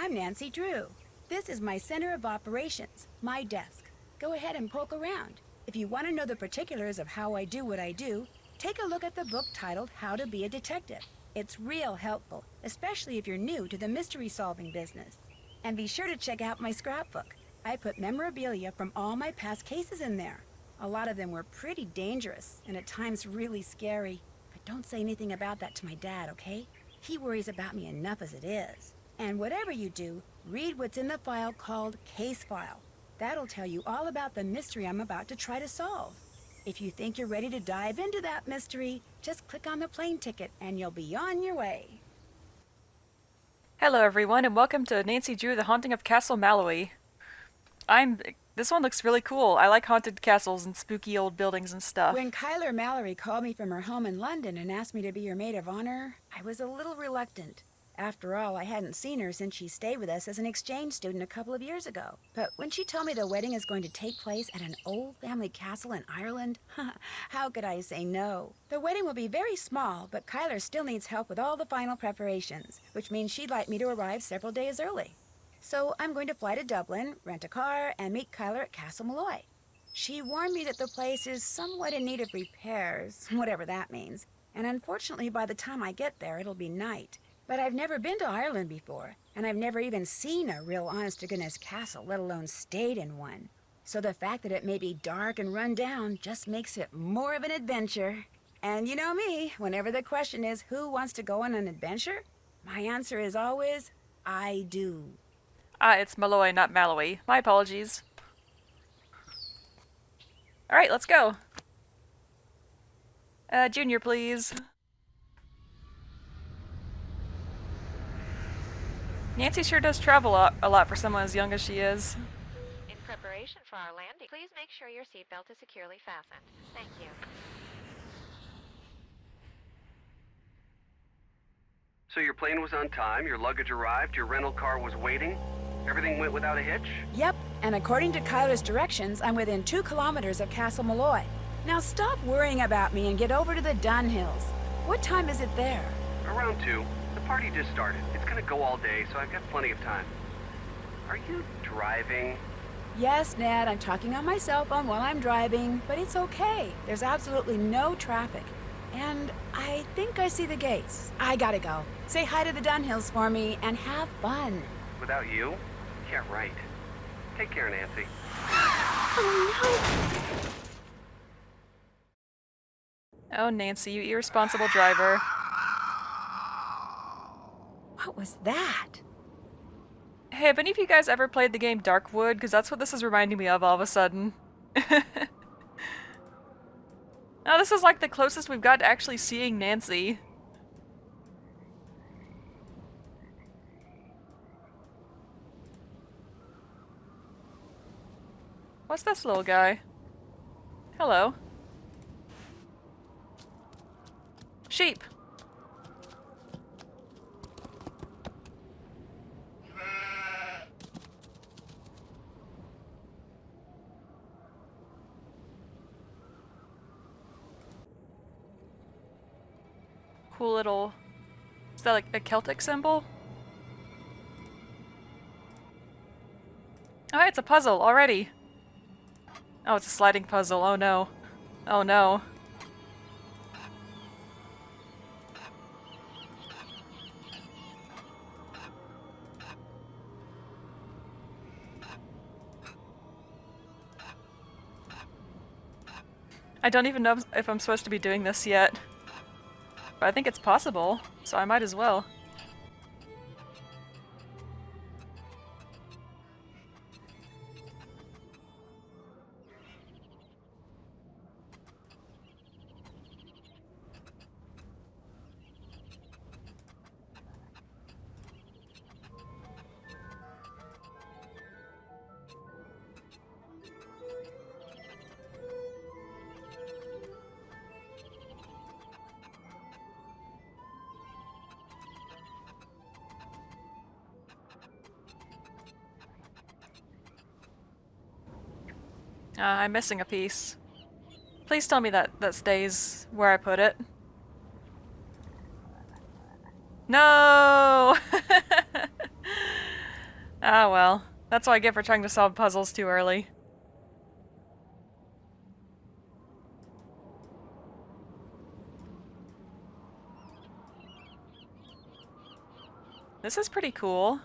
I'm Nancy Drew. This is my center of operations, my desk. Go ahead and poke around. If you want to know the particulars of how I do what I do, take a look at the book titled How to Be a Detective. It's real helpful, especially if you're new to the mystery-solving business. And be sure to check out my scrapbook. I put memorabilia from all my past cases in there. A lot of them were pretty dangerous, and at times really scary. But don't say anything about that to my dad, okay? He worries about me enough as it is. And whatever you do, read what's in the file called Case File. That'll tell you all about the mystery I'm about to try to solve. If you think you're ready to dive into that mystery, just click on the plane ticket and you'll be on your way. Hello everyone, and welcome to Nancy Drew, The Haunting of Castle Malloy. This one looks really cool. I like haunted castles and spooky old buildings and stuff. When Kyler Mallory called me from her home in London and asked me to be her maid of honor, I was a little reluctant. After all, I hadn't seen her since she stayed with us as an exchange student a couple of years ago. But when she told me the wedding is going to take place at an old family castle in Ireland, how could I say no? The wedding will be very small, but Kyler still needs help with all the final preparations, which means she'd like me to arrive several days early. So I'm going to fly to Dublin, rent a car, and meet Kyler at Castle Malloy. She warned me that the place is somewhat in need of repairs, whatever that means. And unfortunately, by the time I get there, it'll be night. But I've never been to Ireland before, and I've never even seen a real honest-to-goodness castle, let alone stayed in one. So the fact that it may be dark and run down just makes it more of an adventure. And you know me, whenever the question is who wants to go on an adventure, my answer is always, I do. It's Malloy, not Malloy. My apologies. Alright, let's go. Junior, please. Nancy sure does travel a lot for someone as young as she is. In preparation for our landing, please make sure your seatbelt is securely fastened. Thank you. So your plane was on time, your luggage arrived, your rental car was waiting, everything went without a hitch? Yep, and according to Kyler's directions, I'm within 2 kilometers of Castle Malloy. Now stop worrying about me and get over to the Dunhills. What time is it there? Around 2. The party just started. It's gonna go all day, so I've got plenty of time. Are you driving? Yes, Ned, I'm talking on my cell phone while I'm driving, but it's okay. There's absolutely no traffic. And I think I see the gates. I gotta go. Say hi to the Dunhills for me and have fun. Without you? Yeah, right. Take care, Nancy. Oh, no! Oh, Nancy, you irresponsible driver. What was that? Hey, have any of you guys ever played the game Darkwood? Because that's what this is reminding me of all of a sudden. Now, this is like the closest we've got to actually seeing Nancy. What's this little guy? Hello. Sheep. Cool little... Is that like a Celtic symbol? Oh, it's a puzzle already. Oh, it's a sliding puzzle. Oh no. Oh no. I don't even know if I'm supposed to be doing this yet. But I think it's possible, so I might as well. I'm missing a piece. Please tell me that stays where I put it. No! Ah, well. That's what I get for trying to solve puzzles too early. This is pretty cool.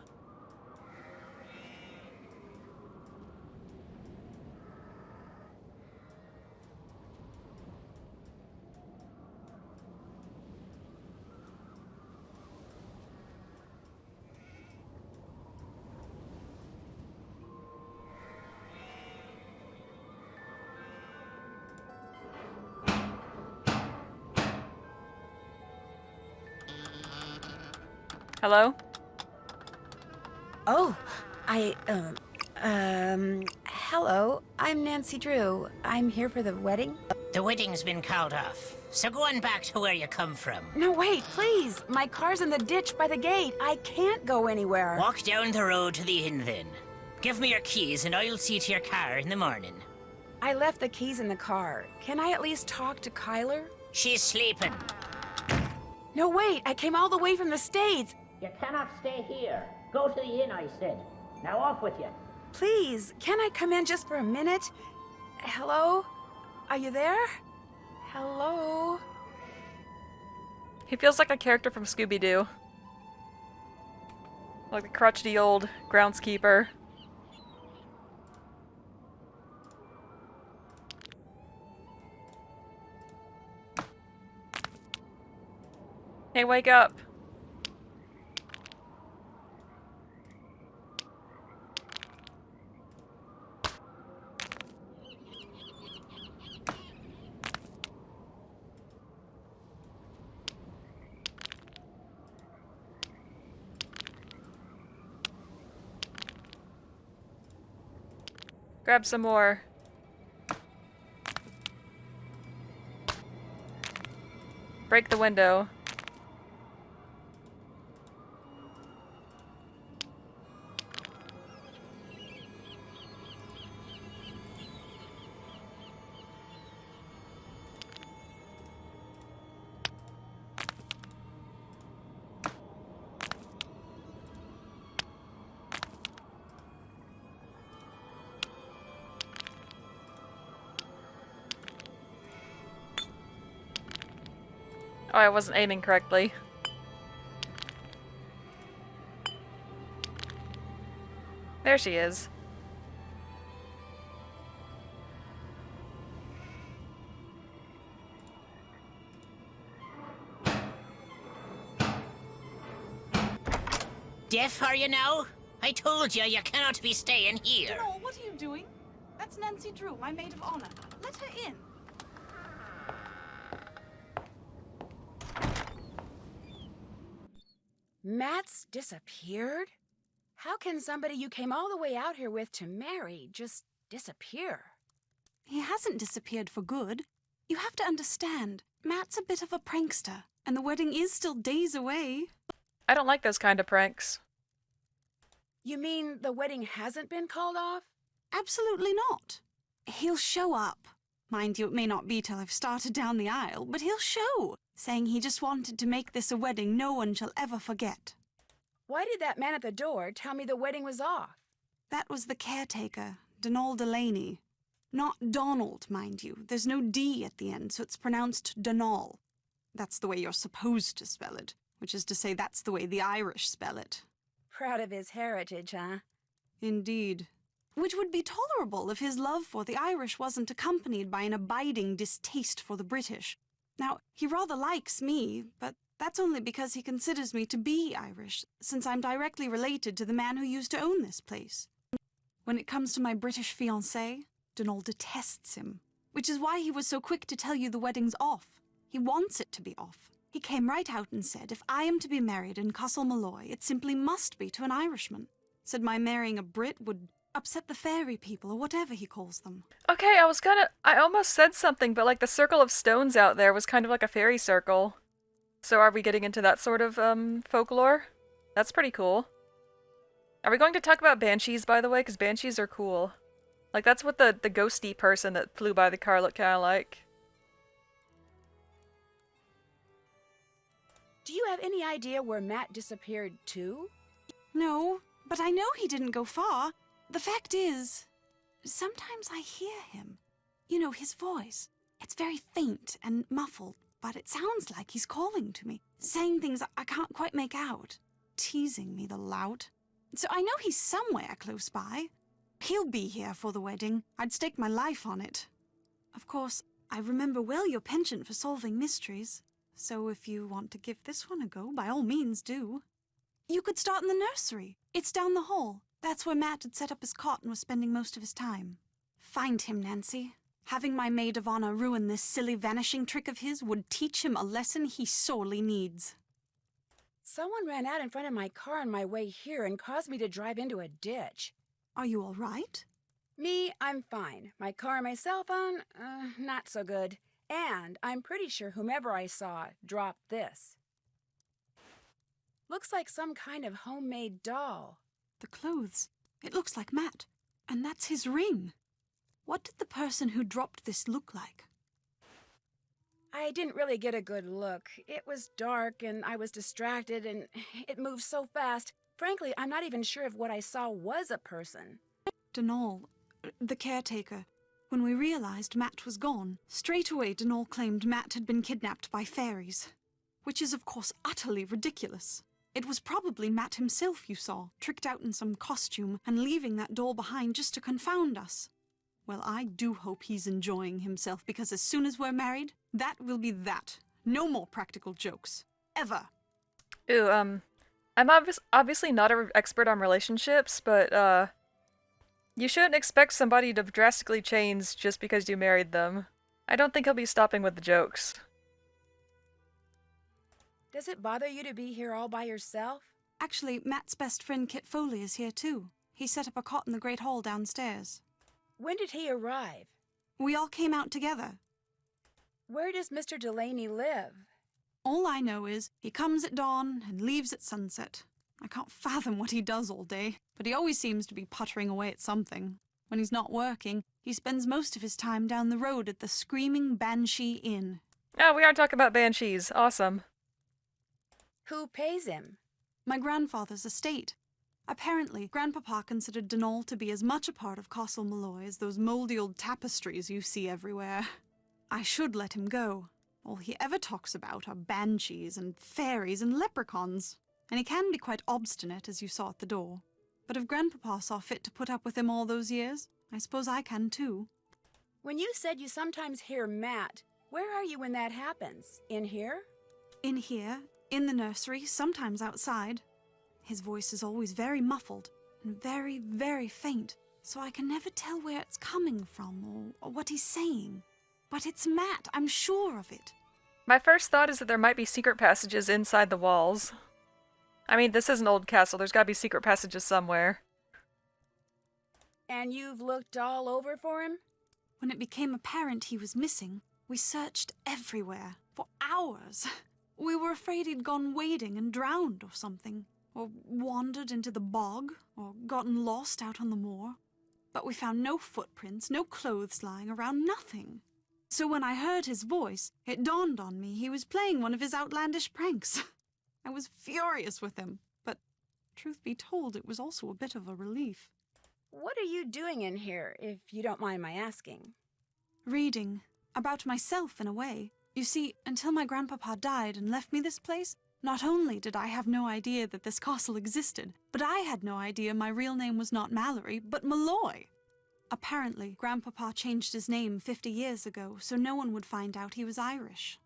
Hello? Oh, hello. I'm Nancy Drew. I'm here for the wedding. The wedding's been called off, so go on back to where you come from. No, wait, please. My car's in the ditch by the gate. I can't go anywhere. Walk down the road to the inn then. Give me your keys and I'll see to your car in the morning. I left the keys in the car. Can I at least talk to Kyler? She's sleeping. No, wait. I came all the way from the States. You cannot stay here. Go to the inn, I said. Now off with you. Please, can I come in just for a minute? Hello? Are you there? Hello? He feels like a character from Scooby-Doo. Like the crotchety old groundskeeper. Hey, wake up! Grab some more. Break the window. Oh, I wasn't aiming correctly. There she is. Deaf are you now? I told you you cannot be staying here. No, what are you doing? That's Nancy Drew, my maid of honor. Let her in. Matt's disappeared? How can somebody you came all the way out here with to marry just disappear? He hasn't disappeared for good. You have to understand, Matt's a bit of a prankster, and the wedding is still days away. I don't like those kind of pranks. You mean the wedding hasn't been called off? Absolutely not. He'll show up. Mind you, it may not be till I've started down the aisle, but he'll show, saying he just wanted to make this a wedding no one shall ever forget. Why did that man at the door tell me the wedding was off? That was the caretaker, Donald Delaney. Not Donald, mind you. There's no D at the end, so it's pronounced Donal. That's the way you're supposed to spell it, which is to say that's the way the Irish spell it. Proud of his heritage, huh? Indeed. Which would be tolerable if his love for the Irish wasn't accompanied by an abiding distaste for the British. Now, he rather likes me, but that's only because he considers me to be Irish, since I'm directly related to the man who used to own this place. When it comes to my British fiancé, Donal detests him, which is why he was so quick to tell you the wedding's off. He wants it to be off. He came right out and said, if I am to be married in Malloy, it simply must be to an Irishman. Said my marrying a Brit would upset the fairy people, or whatever he calls them. Okay, I almost said something, but like the circle of stones out there was kind of like a fairy circle. So are we getting into that sort of, folklore? That's pretty cool. Are we going to talk about banshees, by the way? Because banshees are cool. Like, that's what the ghosty person that flew by the car looked kind of like. Do you have any idea where Matt disappeared to? No, But I know he didn't go far. The fact is, sometimes I hear him. You know, his voice. It's very faint and muffled, but it sounds like he's calling to me, saying things I can't quite make out. Teasing me, the lout. So I know he's somewhere close by. He'll be here for the wedding. I'd stake my life on it. Of course, I remember well your penchant for solving mysteries. So if you want to give this one a go, by all means do. You could start in the nursery. It's down the hall. That's where Matt had set up his cot and was spending most of his time. Find him, Nancy. Having my maid of honor ruin this silly vanishing trick of his would teach him a lesson he sorely needs. Someone ran out in front of my car on my way here and caused me to drive into a ditch. Are you all right? Me, I'm fine. My car and my cell phone, not so good. And I'm pretty sure whomever I saw dropped this. Looks like some kind of homemade doll. The clothes. It looks like Matt. And that's his ring. What did the person who dropped this look like? I didn't really get a good look. It was dark and I was distracted and it moved so fast. Frankly, I'm not even sure if what I saw was a person. Denal, the caretaker. When we realized Matt was gone, straight away Denal claimed Matt had been kidnapped by fairies. Which is of course utterly ridiculous. It was probably Matt himself you saw, tricked out in some costume and leaving that doll behind just to confound us. Well, I do hope he's enjoying himself, because as soon as we're married, that will be that. No more practical jokes. Ever. Ooh, I'm obviously not an expert on relationships, but, you shouldn't expect somebody to drastically change just because you married them. I don't think he'll be stopping with the jokes. Does it bother you to be here all by yourself? Actually, Matt's best friend Kit Foley is here too. He set up a cot in the Great Hall downstairs. When did he arrive? We all came out together. Where does Mr. Delaney live? All I know is he comes at dawn and leaves at sunset. I can't fathom what he does all day, but he always seems to be puttering away at something. When he's not working, he spends most of his time down the road at the Screaming Banshee Inn. Oh, we are talking about banshees. Awesome. Who pays him? My grandfather's estate. Apparently, Grandpapa considered Denal to be as much a part of Castle Malloy as those mouldy old tapestries you see everywhere. I should let him go. All he ever talks about are banshees and fairies and leprechauns. And he can be quite obstinate, as you saw at the door. But if Grandpapa saw fit to put up with him all those years, I suppose I can too. When you said you sometimes hear Matt, where are you when that happens? In here? In here, in the nursery, sometimes outside. His voice is always very muffled and very, very faint, so I can never tell where it's coming from or what he's saying. But it's Matt, I'm sure of it. My first thought is that there might be secret passages inside the walls. I mean, this is an old castle. There's gotta be secret passages somewhere. And you've looked all over for him? When it became apparent he was missing, we searched everywhere for hours. We were afraid he'd gone wading and drowned or something, or wandered into the bog, or gotten lost out on the moor. But we found no footprints, no clothes lying around, nothing. So when I heard his voice, it dawned on me he was playing one of his outlandish pranks. I was furious with him, but truth be told, it was also a bit of a relief. What are you doing in here, if you don't mind my asking? Reading. About myself, in a way. You see, until my grandpapa died and left me this place, not only did I have no idea that this castle existed, but I had no idea my real name was not Mallory, but Malloy. Apparently, Grandpapa changed his name 50 years ago, so no one would find out he was Irish.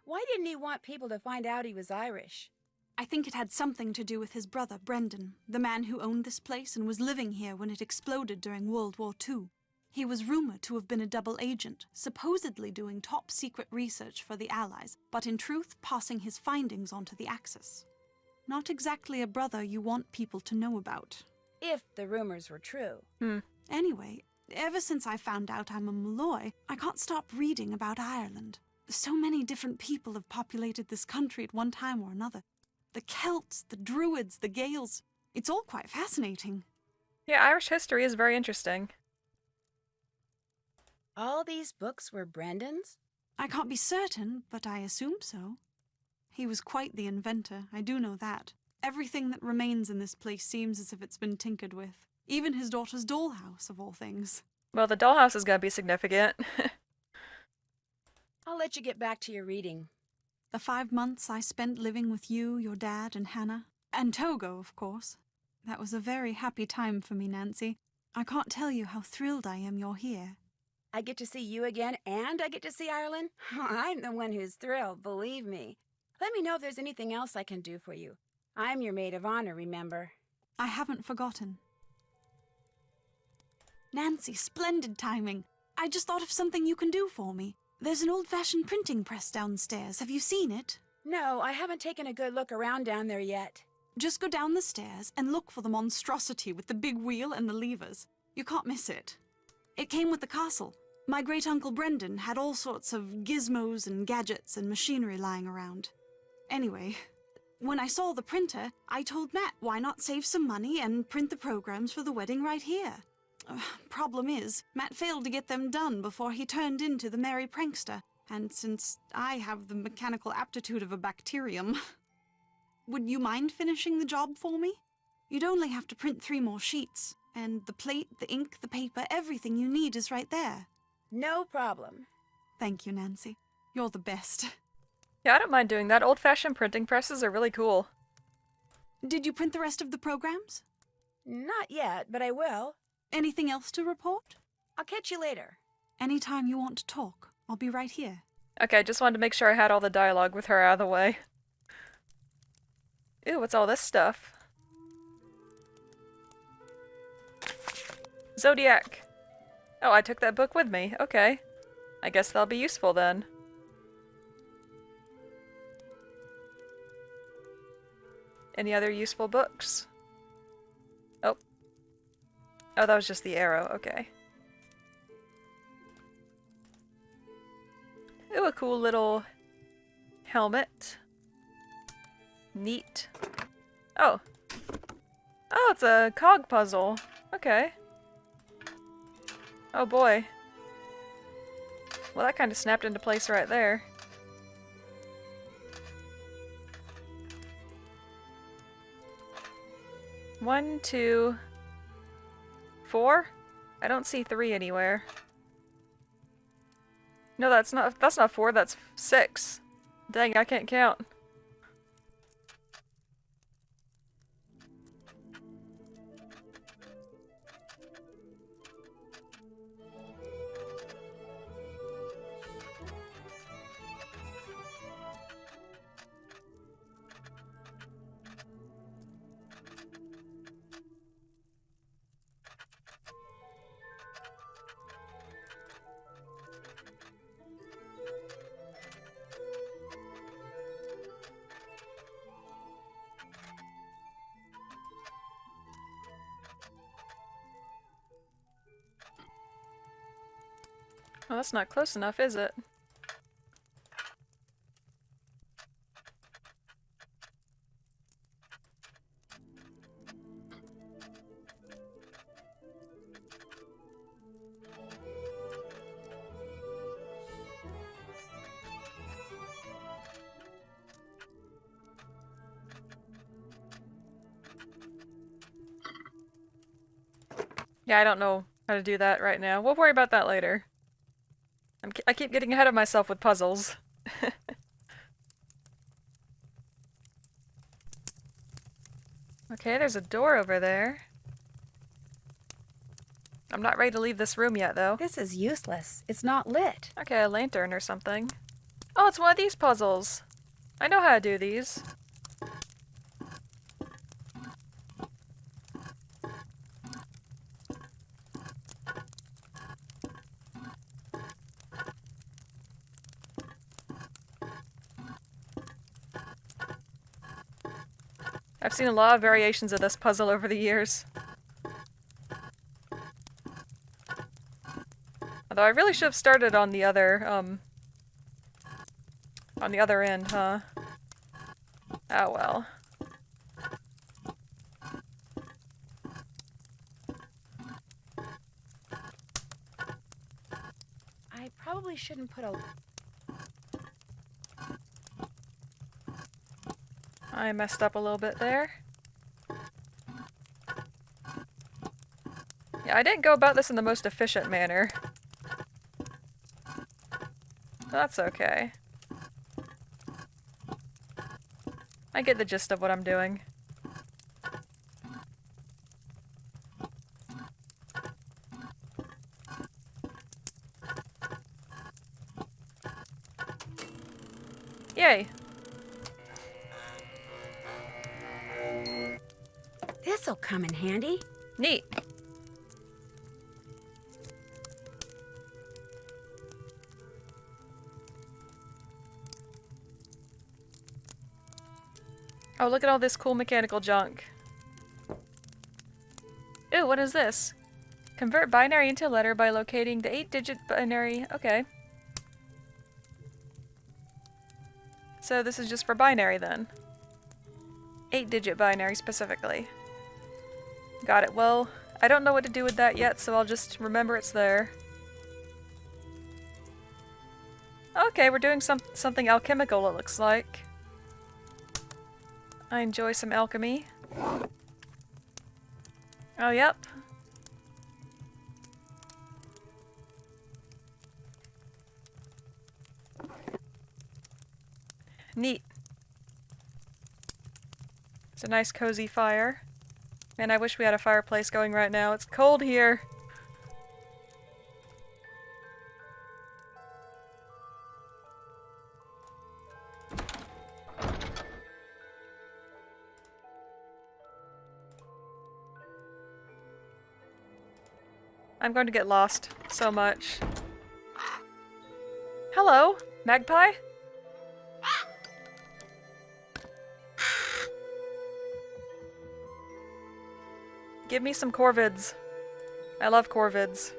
Why didn't he want people to find out he was Irish? I think it had something to do with his brother, Brendan, the man who owned this place and was living here when it exploded during World War II. He was rumored to have been a double agent, supposedly doing top-secret research for the Allies, but in truth passing his findings on to the Axis. Not exactly a brother you want people to know about. If the rumors were true. Anyway, ever since I found out I'm a Malloy, I can't stop reading about Ireland. So many different people have populated this country at one time or another. The Celts, the Druids, the Gaels. It's all quite fascinating. Yeah, Irish history is very interesting. All these books were Brendan's? I can't be certain, but I assume so. He was quite the inventor, I do know that. Everything that remains in this place seems as if it's been tinkered with. Even his daughter's dollhouse, of all things. Well, the dollhouse is gonna be significant. I'll let you get back to your reading. The 5 months I spent living with you, your dad, and Hannah. And Togo, of course. That was a very happy time for me, Nancy. I can't tell you how thrilled I am you're here. I get to see you again, and I get to see Ireland? I'm the one who's thrilled, believe me. Let me know if there's anything else I can do for you. I'm your maid of honor, remember? I haven't forgotten. Nancy, splendid timing. I just thought of something you can do for me. There's an old-fashioned printing press downstairs. Have you seen it? No, I haven't taken a good look around down there yet. Just go down the stairs and look for the monstrosity with the big wheel and the levers. You can't miss it. It came with the castle. My great-uncle Brendan had all sorts of gizmos and gadgets and machinery lying around. Anyway, when I saw the printer, I told Matt why not save some money and print the programs for the wedding right here. Problem is, Matt failed to get them done before he turned into the merry prankster, and since I have the mechanical aptitude of a bacterium... Would you mind finishing the job for me? You'd only have to print 3 more sheets, and the plate, the ink, the paper, everything you need is right there. No problem. Thank you, Nancy. You're the best. Yeah, I don't mind doing that. Old-fashioned printing presses are really cool. Did you print the rest of the programs? Not yet, but I will. Anything else to report? I'll catch you later. Anytime you want to talk, I'll be right here. Okay, just wanted to make sure I had all the dialogue with her out of the way. Ew, what's all this stuff? Zodiac! Oh, I took that book with me. Okay. I guess that'll be useful then. Any other useful books? Oh. Oh, that was just the arrow. Okay. Ooh, a cool little helmet. Neat. Oh. Oh, it's a cog puzzle. Okay. Oh boy. Well, that kind of snapped into place right there. One, 2, 4? I don't see 3 anywhere. No, that's not 4, that's 6. Dang, I can't count. Well, that's not close enough, is it? Yeah, I don't know how to do that right now. We'll worry about that later. I keep getting ahead of myself with puzzles. Okay, there's a door over there. I'm not ready to leave this room yet, though. This is useless. It's not lit. Okay, a lantern or something. Oh, it's one of these puzzles. I know how to do these. I've seen a lot of variations of this puzzle over the years. Although I really should have started on the other end, huh? Oh well. I probably shouldn't put a... I messed up a little bit there. Yeah, I didn't go about this in the most efficient manner. That's okay. I get the gist of what I'm doing. Yay! This'll come in handy. Neat! Oh, look at all this cool mechanical junk. Ooh, what is this? Convert binary into letter by locating the 8-digit binary. Okay. So this is just for binary then. 8-digit binary specifically. Got it. Well, I don't know what to do with that yet, so I'll just remember it's there. Okay, we're doing something alchemical, it looks like. I enjoy some alchemy. Oh, yep. Neat. It's a nice cozy fire. Man, I wish we had a fireplace going right now. It's cold here. I'm going to get lost so much. Hello, magpie? Give me some corvids. I love corvids.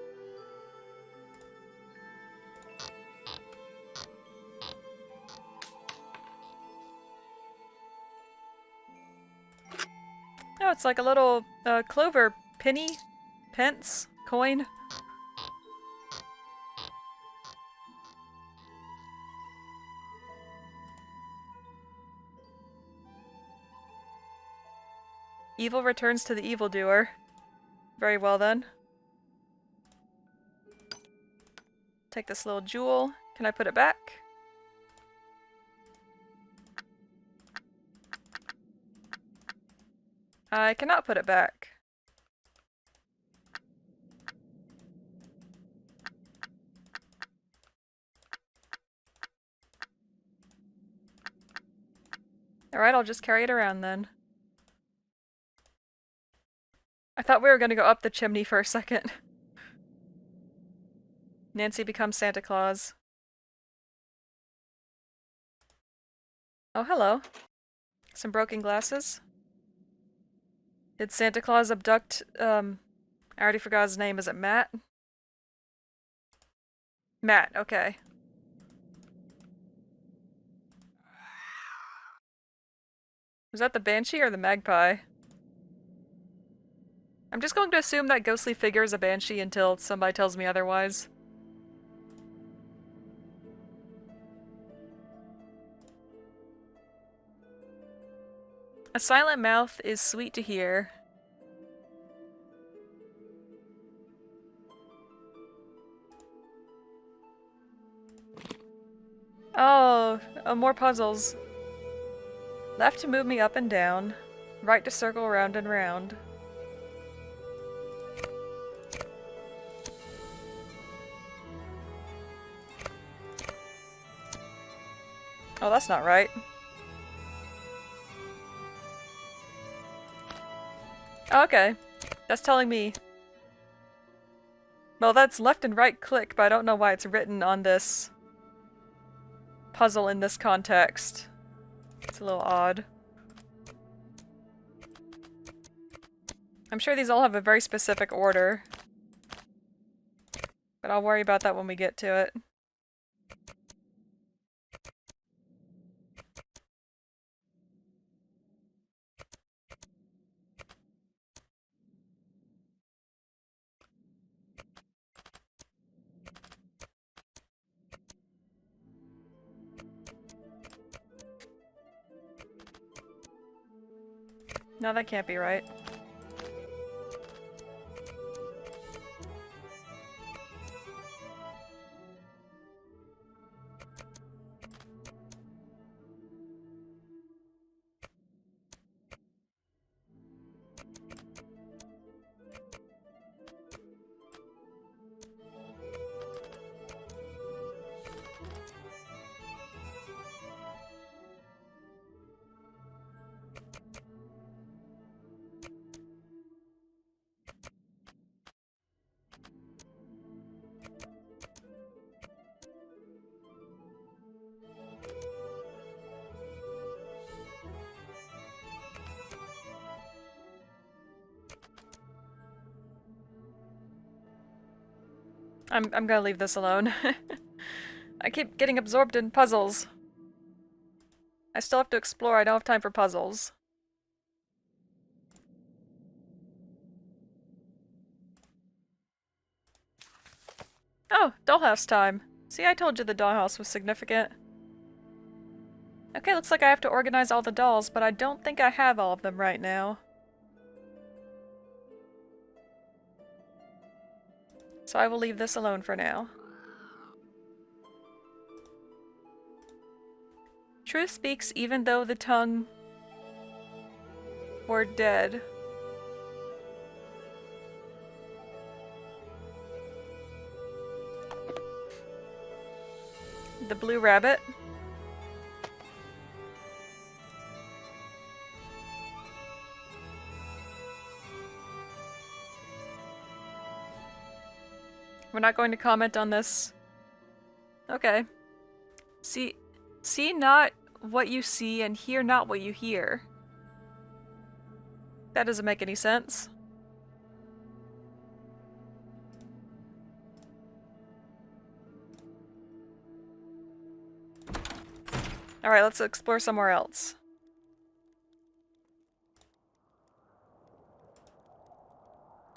Oh, it's like a little clover penny, pence, coin. Evil returns to the evildoer. Very well then. Take this little jewel. Can I put it back? I cannot put it back. Alright, I'll just carry it around then. I thought we were gonna go up the chimney for a second. Nancy becomes Santa Claus. Oh, hello. Some broken glasses. Did Santa Claus abduct, I already forgot his name. Is it Matt? Matt, okay. Was that the banshee or the magpie? I'm just going to assume that ghostly figure is a banshee until somebody tells me otherwise. A silent mouth is sweet to hear. Oh, more puzzles. Left to move me up and down. Right to circle round and round. Oh, that's not right. Oh, okay. That's telling me. Well, that's left and right click, but I don't know why it's written on this puzzle in this context. It's a little odd. I'm sure these all have a very specific order. But I'll worry about that when we get to it. No, that can't be right. I'm gonna leave this alone. I keep getting absorbed in puzzles. I still have to explore, I don't have time for puzzles. Oh, dollhouse time. See, I told you the dollhouse was significant. Okay, looks like I have to organize all the dolls, but I don't think I have all of them right now. So I will leave this alone for now. Truth speaks even though the tongue were dead. The blue rabbit. We're not going to comment on this. Okay. See not what you see and hear not what you hear. That doesn't make any sense. Alright, let's explore somewhere else.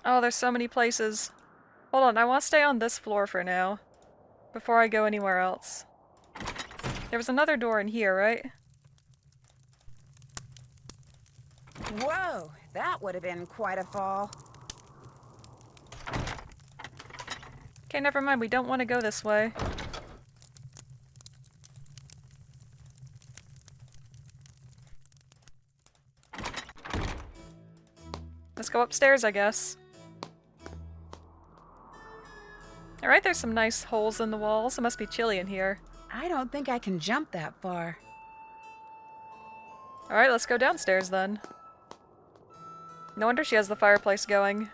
Oh, there's so many places. Hold on, I want to stay on this floor for now, before I go anywhere else. There was another door in here, right? Whoa, that would have been quite a fall. Okay, never mind, we don't want to go this way. Let's go upstairs, I guess. Alright, there's some nice holes in the walls. It must be chilly in here. I don't think I can jump that far. Alright, let's go downstairs then. No wonder she has the fireplace going.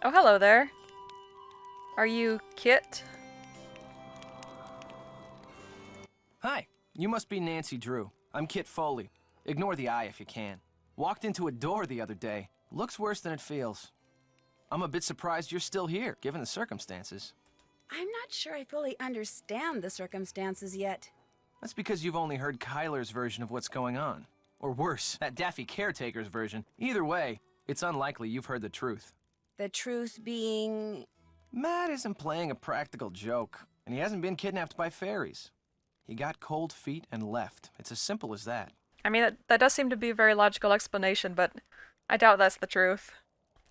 Oh, hello there. Are you Kit? Hi, you must be Nancy Drew. I'm Kit Foley. Ignore the eye if you can. Walked into a door the other day. Looks worse than it feels. I'm a bit surprised you're still here, given the circumstances. I'm not sure I fully understand the circumstances yet. That's because you've only heard Kyler's version of what's going on. Or worse, that daffy caretaker's version. Either way, it's unlikely you've heard the truth. The truth being... Matt isn't playing a practical joke, and he hasn't been kidnapped by fairies. He got cold feet and left. It's as simple as that. I mean, that does seem to be a very logical explanation, but I doubt that's the truth.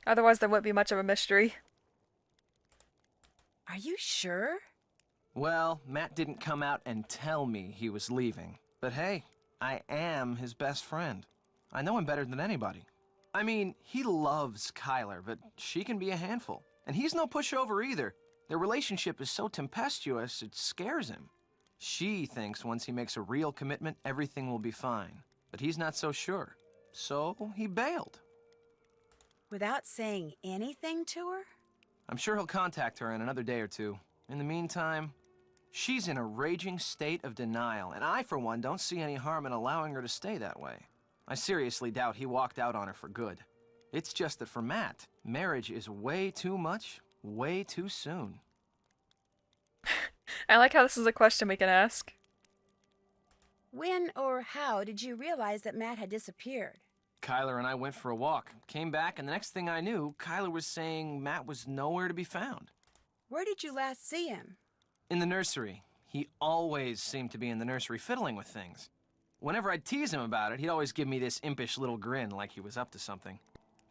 Otherwise, there wouldn't be much of a mystery. Are you sure? Well, Matt didn't come out and tell me he was leaving. But hey, I am his best friend. I know him better than anybody. I mean, he loves Kyler, but she can be a handful. And he's no pushover either. Their relationship is so tempestuous, it scares him. She thinks once he makes a real commitment, everything will be fine. But he's not so sure. So he bailed. Without saying anything to her? I'm sure he'll contact her in another day or two. In the meantime, she's in a raging state of denial, and I, for one, don't see any harm in allowing her to stay that way. I seriously doubt he walked out on her for good. It's just that for Matt, marriage is way too much, way too soon. I like how this is a question we can ask. When or how did you realize that Matt had disappeared? Kyler and I went for a walk, came back, and the next thing I knew, Kyler was saying Matt was nowhere to be found. Where did you last see him? In the nursery. He always seemed to be in the nursery fiddling with things. Whenever I'd tease him about it, he'd always give me this impish little grin like he was up to something.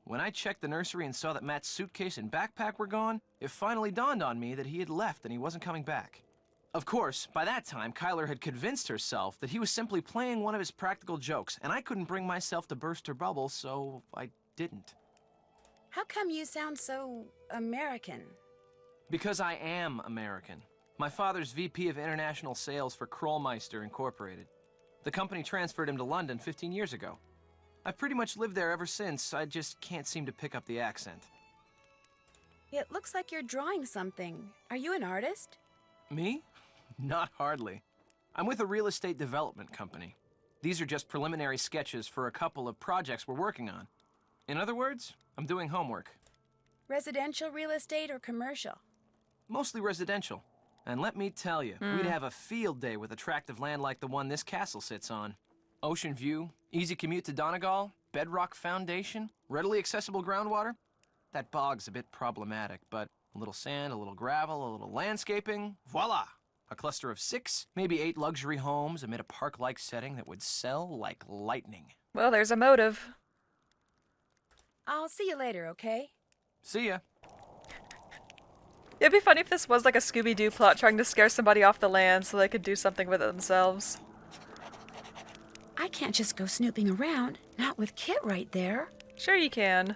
When I checked the nursery and saw that Matt's suitcase and backpack were gone, it finally dawned on me that he had left and he wasn't coming back. Of course, by that time, Kyler had convinced herself that he was simply playing one of his practical jokes, and I couldn't bring myself to burst her bubble, so I didn't. How come you sound so American? Because I am American. My father's VP of International Sales for Krollmeister Incorporated. The company transferred him to London 15 years ago. I've pretty much lived there ever since, I just can't seem to pick up the accent. It looks like you're drawing something. Are you an artist? Me? Not hardly. I'm with a real estate development company. These are just preliminary sketches for a couple of projects we're working on. In other words, I'm doing homework. Residential real estate or commercial? Mostly residential. And let me tell you, we'd have a field day with attractive land like the one this castle sits on. Ocean view, easy commute to Donegal, bedrock foundation, readily accessible groundwater. That bog's a bit problematic, but a little sand, a little gravel, a little landscaping, voila! A cluster of 6, maybe 8 luxury homes amid a park-like setting that would sell like lightning. Well, there's a motive. I'll see you later, okay? See ya. It'd be funny if this was like a Scooby-Doo plot trying to scare somebody off the land so they could do something with it themselves. I can't just go snooping around, not with Kit right there. Sure you can.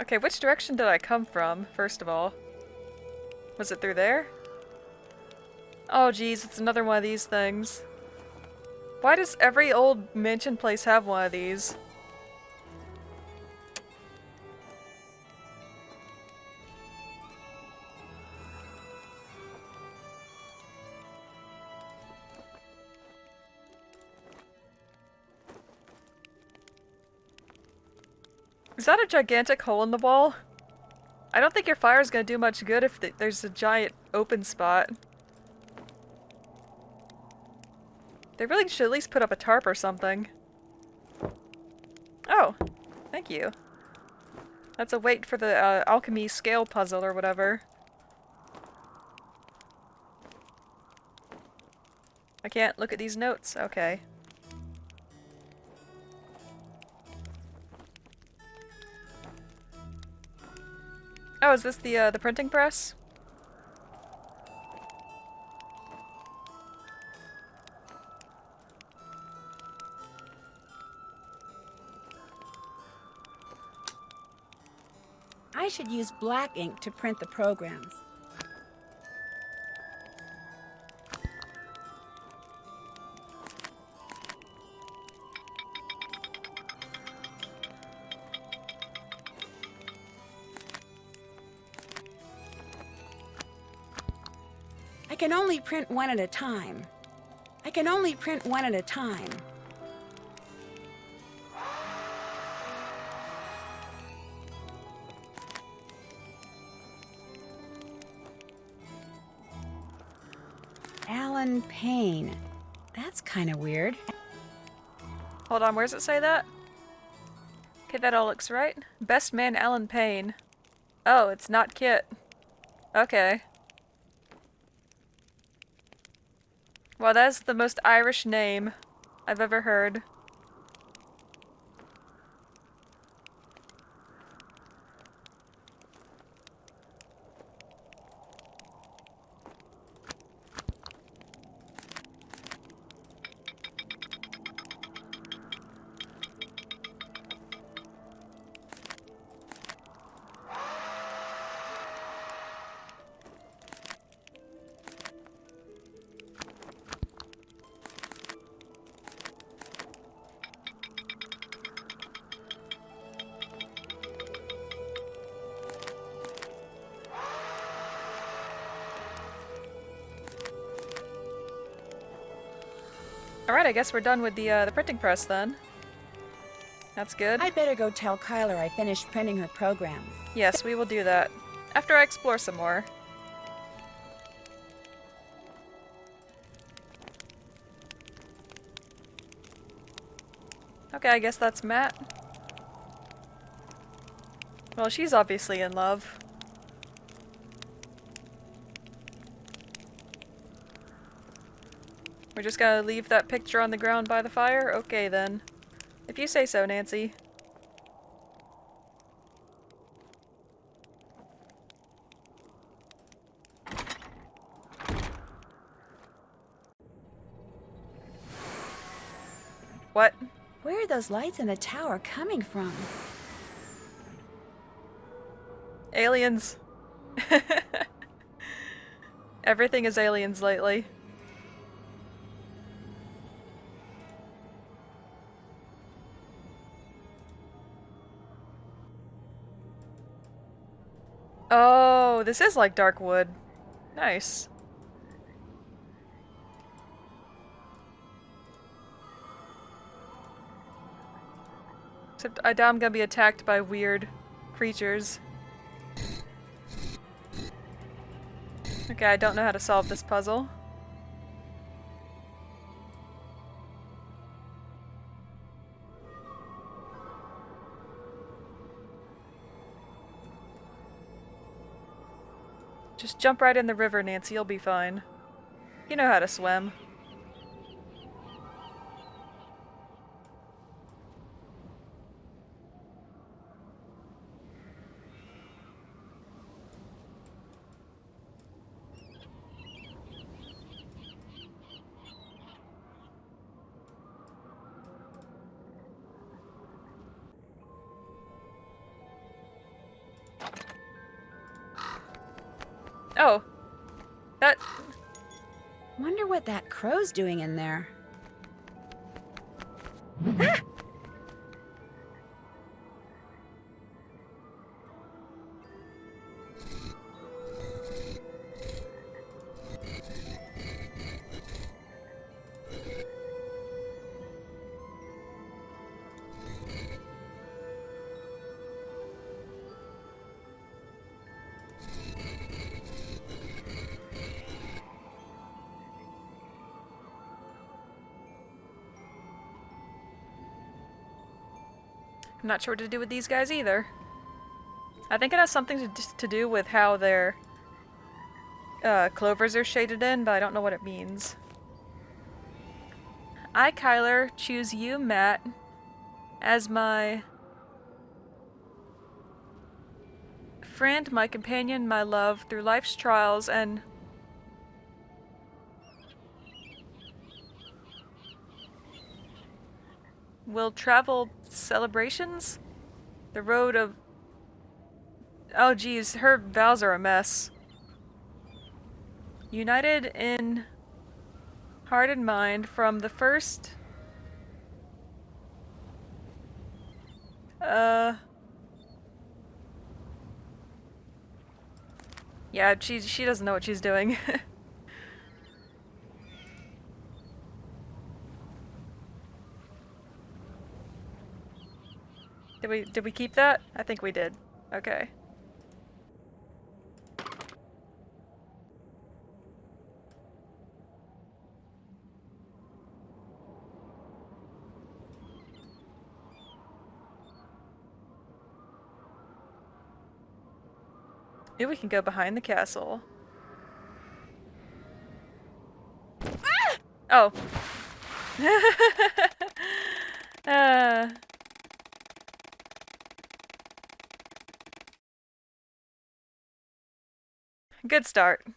Okay, which direction did I come from, first of all? Was it through there? Oh geez, it's another one of these things. Why does every old mansion place have one of these? Is that a gigantic hole in the wall? I don't think your fire's gonna do much good if there's a giant open spot. They really should at least put up a tarp or something. Oh, thank you. That's a wait for the alchemy scale puzzle or whatever. I can't look at these notes. Okay. Oh, is this the printing press? I should use black ink to print the programs. I can only print one at a time. I can only print one at a time. Alan Payne. That's kind of weird. Hold on, where does it say that? Okay, that all looks right. Best man Alan Payne. Oh, it's not Kit. Okay. Well, that's the most Irish name I've ever heard. Alright, I guess we're done with the printing press then. That's good. I'd better go tell Kyler I finished printing her programs. Yes, we will do that. After I explore some more. Okay, I guess that's Matt. Well, she's obviously in love. We're just gonna leave that picture on the ground by the fire? Okay then. If you say so, Nancy. What? Where are those lights in the tower coming from? Aliens. Everything is aliens lately. Oh, this is like dark wood. Nice. Except I doubt I'm gonna be attacked by weird creatures. Okay, I don't know how to solve this puzzle. Just jump right in the river, Nancy, you'll be fine. You know how to swim. Oh. That... Wonder what that crow's doing in there. I'm not sure what to do with these guys either. I think it has something to do with how their clovers are shaded in, but I don't know what it means. I, Kyler, choose you, Matt, as my friend, my companion, my love, through life's trials, and will travel celebrations? The road of... Oh geez, her vows are a mess. United in heart and mind from the first... Yeah, she doesn't know what she's doing. Did we keep that? I think we did. Okay. Maybe we can go behind the castle. Ah! Oh. Good start.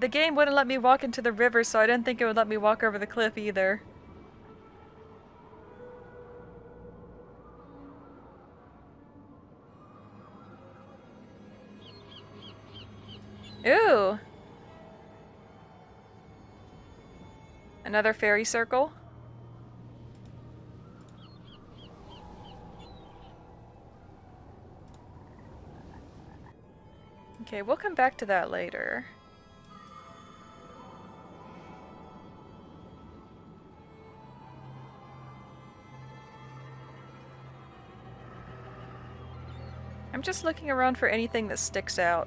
The game wouldn't let me walk into the river, so I didn't think it would let me walk over the cliff either. Ooh! Another fairy circle? Okay, we'll come back to that later. I'm just looking around for anything that sticks out.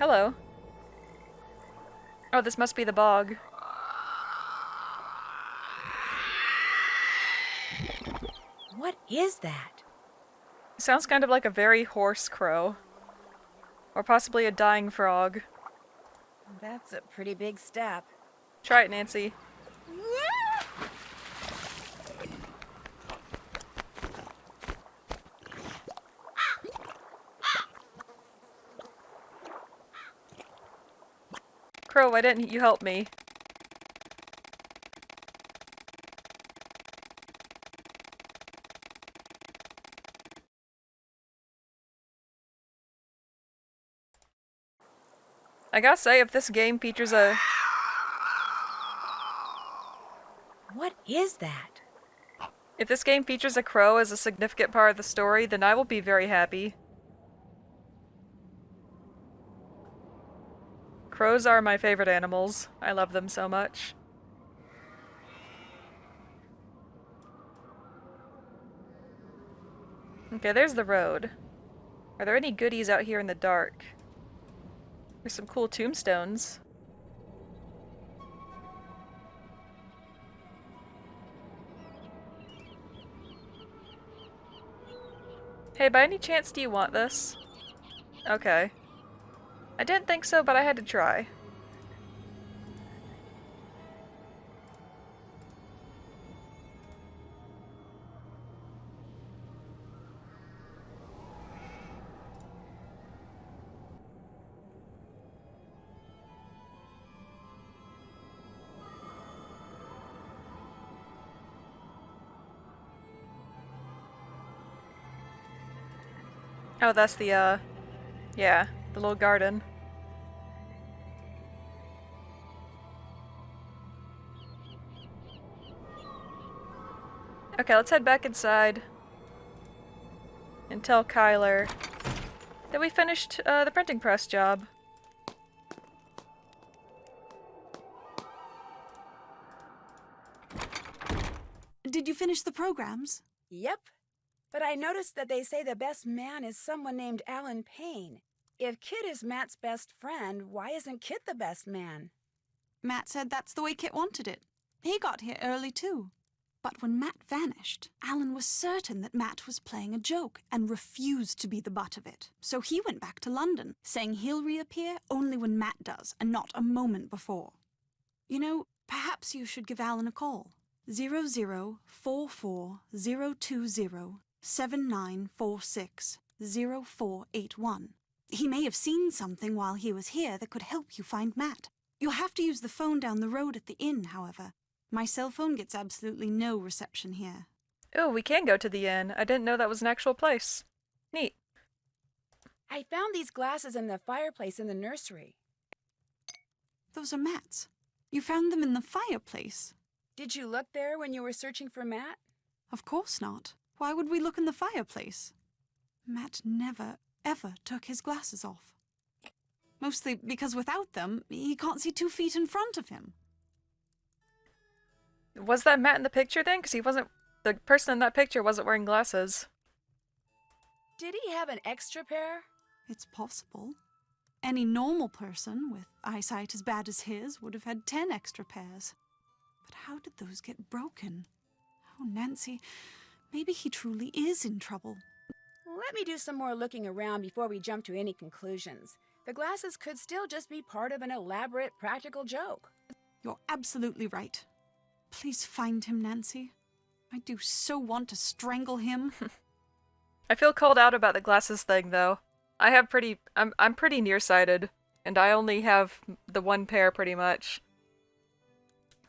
Hello. Oh, this must be the bog. What is that? Sounds kind of like a very hoarse crow. Or possibly a dying frog. That's a pretty big step. Try it, Nancy. Crow, why didn't you help me? I gotta say, if this game features a... What is that? If this game features a crow as a significant part of the story, then I will be very happy. Crows are my favorite animals. I love them so much. Okay, there's the road. Are there any goodies out here in the dark? There's some cool tombstones. Hey, by any chance do you want this? Okay. I didn't think so, but I had to try. Oh, that's the, yeah, the little garden. Okay, let's head back inside and tell Kyler that we finished the printing press job. Did you finish the programs? Yep. But I noticed that they say the best man is someone named Alan Payne. If Kit is Matt's best friend, why isn't Kit the best man? Matt said that's the way Kit wanted it. He got here early, too. But when Matt vanished, Alan was certain that Matt was playing a joke and refused to be the butt of it. So he went back to London, saying he'll reappear only when Matt does, and not a moment before. You know, perhaps you should give Alan a call. 0044-020-7946-0481. He may have seen something while he was here that could help you find Matt. You'll have to use the phone down the road at the inn, however. My cell phone gets absolutely no reception here. Oh, we can go to the inn. I didn't know that was an actual place. Neat. I found these glasses in the fireplace in the nursery. Those are Matt's. You found them in the fireplace? Did you look there when you were searching for Matt? Of course not. Why would we look in the fireplace? Matt never, ever took his glasses off. Mostly because without them, he can't see 2 feet in front of him. Was that Matt in the picture then? Because the person in that picture wasn't wearing glasses. Did he have an extra pair? It's possible. Any normal person with eyesight as bad as his would have had 10 extra pairs. But how did those get broken? Oh, Nancy, maybe he truly is in trouble. Let me do some more looking around before we jump to any conclusions. The glasses could still just be part of an elaborate practical joke. You're absolutely right. Please find him, Nancy. I do so want to strangle him. I feel called out about the glasses thing, though. I'm pretty nearsighted, and I only have the one pair pretty much.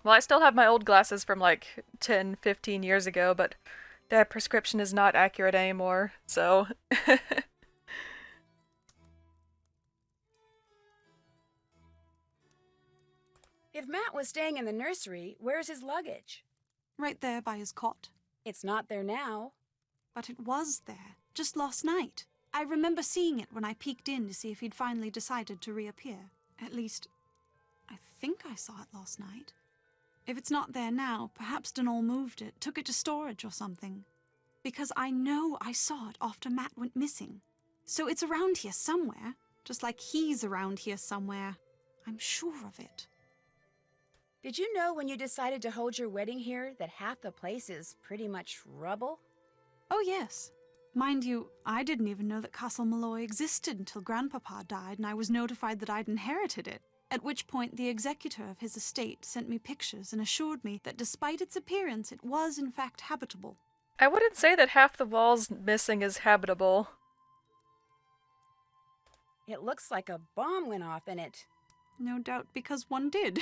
Well, I still have my old glasses from like 10, 15 years ago, but that prescription is not accurate anymore, so... If Matt was staying in the nursery, where's his luggage? Right there by his cot. It's not there now. But it was there, just last night. I remember seeing it when I peeked in to see if he'd finally decided to reappear. At least, I think I saw it last night. If it's not there now, perhaps Denal moved it, took it to storage or something. Because I know I saw it after Matt went missing. So it's around here somewhere. just like he's around here somewhere. I'm sure of it. Did you know when you decided to hold your wedding here that half the place is pretty much rubble? Oh, yes. Mind you, I didn't even know that Castle Malloy existed until Grandpapa died and I was notified that I'd inherited it, at which point the executor of his estate sent me pictures and assured me that despite its appearance, it was in fact habitable. I wouldn't say that half the walls missing is habitable. It looks like a bomb went off in it. No doubt because one did.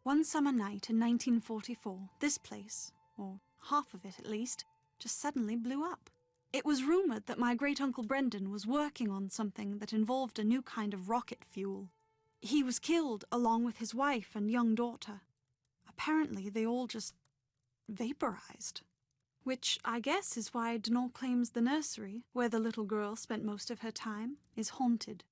One summer night in 1944, this place, or half of it at least, just suddenly blew up. It was rumored that my great-uncle Brendan was working on something that involved a new kind of rocket fuel. He was killed along with his wife and young daughter. Apparently, they all just vaporized. Which, I guess, is why Denal claims the nursery, where the little girl spent most of her time, is haunted.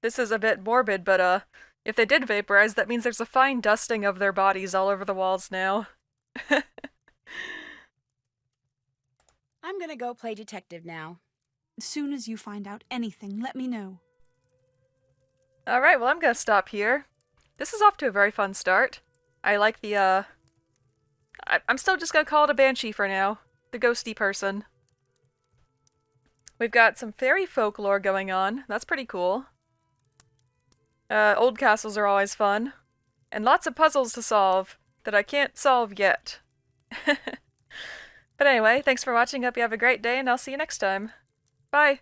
This is a bit morbid, but if they did vaporize, that means there's a fine dusting of their bodies all over the walls now. I'm gonna go play detective now. As soon as you find out anything, let me know. Alright, well I'm gonna stop here. This is off to a very fun start. I like the, I'm still just gonna call it a banshee for now. The ghosty person. We've got some fairy folklore going on. That's pretty cool. Old castles are always fun. And lots of puzzles to solve that I can't solve yet. But anyway, thanks for watching. Hope you have a great day, and I'll see you next time. Bye!